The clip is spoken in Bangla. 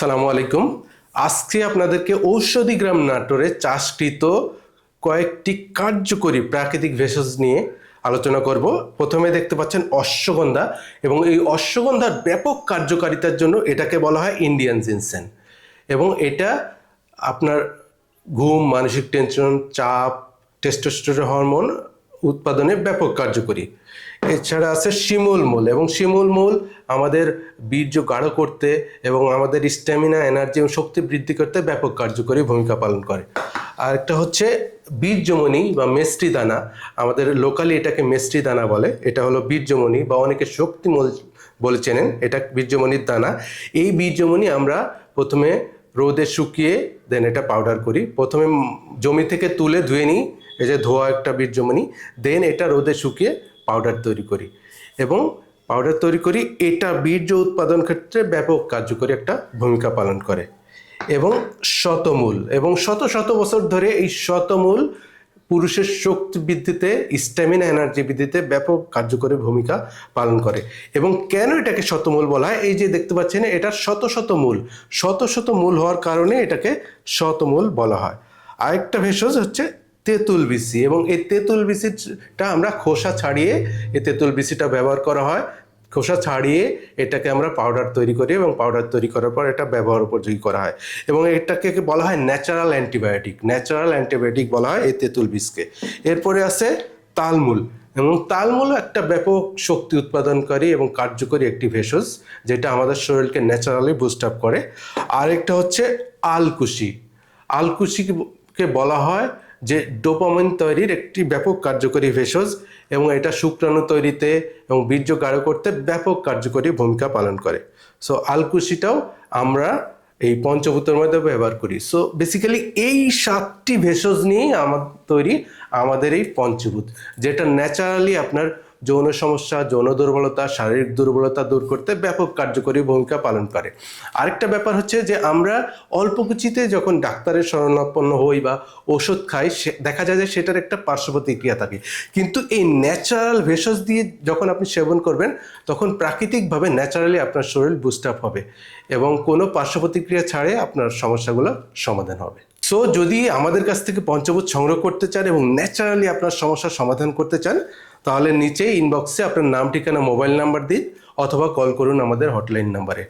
সালামু আলাইকুম। আজকে আপনাদেরকে ঔষধি গ্রাম নাটোরে চাষকৃত কয়েকটি কার্যকরী প্রাকৃতিক ভেষজ নিয়ে আলোচনা করব। প্রথমে দেখতে পাচ্ছেন অশ্বগন্ধা, এবং এই অশ্বগন্ধার ব্যাপক কার্যকারিতার জন্য এটাকে বলা হয় ইন্ডিয়ান জিনসেন। এবং এটা আপনার ঘুম, মানসিক টেনশন, চাপ, টেস্টোস্টেরন হরমোন উৎপাদনে ব্যাপক কার্যকরী। এছাড়া আছে শিমুল মূল, এবং শিমুল মূল আমাদের বীর্য গাঢ় করতে এবং আমাদের স্ট্যামিনা, এনার্জি এবং শক্তি বৃদ্ধি করতে ব্যাপক কার্যকরী ভূমিকা পালন করে। আর একটা হচ্ছে বীর্যমণি বা মেস্ট্রি দানা, আমাদের লোকালি এটাকে মেস্ট্রি দানা বলে। এটা হলো বীর্যমণি বা অনেকে শক্তিমূল বলে চেনেন, এটা বীর্যমণির দানা। এই বীর্যমণি আমরা প্রথমে রোদে শুকিয়ে দেন এটা পাউডার করি। প্রথমে জমি থেকে তুলে ধুয়ে নিই, এই যে ধোয়া একটা বীর্যমণি, দেন এটা রোদে শুকিয়ে পাউডার তৈরি করি। এবং পাউডার তৈরি করি, এটা বীর্য উৎপাদন ক্ষেত্রে ব্যাপক কার্যকরী একটা ভূমিকা পালন করে। এবং শতমূল, এবং শত শত বছর ধরে এই শতমূল পুরুষের শক্তি বৃদ্ধিতে, স্ট্যামিনা, এনার্জি বৃদ্ধিতে ব্যাপক কার্যকরী ভূমিকা পালন করে। এবং কেন এটাকে শতমূল বলা হয়, এই যে দেখতে পাচ্ছেন এটা শত শত মূল, শত শত মূল হওয়ার কারণে এটাকে শতমূল বলা হয়। আরেকটা ভেষজ হচ্ছে তেঁতুল বিচি, এবং এই তেঁতুল বিচিটা আমরা খোসা ছাড়িয়ে এই তেঁতুল বিচিটা ব্যবহার করা হয়। খোসা ছাড়িয়ে এটাকে আমরা পাউডার তৈরি করি, এবং পাউডার তৈরি করার পর এটা ব্যবহার উপযোগী করা হয়। এবং এটাকে বলা হয় ন্যাচারাল অ্যান্টিবায়োটিক, ন্যাচারাল অ্যান্টিবায়োটিক বলা হয় এই তেঁতুল বীজকে। এরপরে আছে তালমূল, এবং তালমূল একটা ব্যাপক শক্তি উৎপাদনকারী এবং কার্যকরী একটি ভেষজ, যেটা আমাদের শরীরকে ন্যাচারালি বুস্ট আপ করে। আরেকটা হচ্ছে আলকুশি। আলকুশিকে বলা হয় যে ডোপামিন তৈরির একটি ব্যাপক কার্যকরী ভেষজ, এবং এটা শুক্রাণু তৈরিতে এবং বীর্য গাঢ় করতে ব্যাপক কার্যকরী ভূমিকা পালন করে। সো আলকুশিটাও আমরা এই পঞ্চভূতের মধ্যে ব্যবহার করি। সো বেসিক্যালি এই 7টি ভেষজ নিয়েই তৈরি আমাদের এই পঞ্চভূত, যেটা ন্যাচারালি আপনার যৌন সমস্যা, যৌন দুর্বলতা, শারীরিক দুর্বলতা দূর করতে ব্যাপক কার্যকরী ভূমিকা পালন করে। আরেকটা ব্যাপার হচ্ছে যে আমরা অল্প কিছুতে যখন ডাক্তারের শরণাপন্ন হই বা ওষুধ খাই, দেখা যায় যে সেটার একটা পার্শ্ব প্রতিক্রিয়া থাকে। কিন্তু এই ন্যাচারাল ভেষজ দিয়ে যখন আপনি সেবন করবেন, তখন প্রাকৃতিকভাবে ন্যাচারালি আপনার শরীর বুস্ট আপ হবে এবং কোনো পার্শ্ব প্রতিক্রিয়া ছাড়ে আপনার সমস্যাগুলো সমাধান হবে। সো যদি আমাদের কাছ থেকে পঞ্চভূত সংগ্রহ করতে চান এবং ন্যাচারালি আপনার সমস্যার সমাধান করতে চান, তাহলে নিচে ইনবক্সে আপনার নাম, ঠিকানা, মোবাইল নাম্বার দিন, অথবা কল করুন আমাদের হটলাইন নাম্বারে।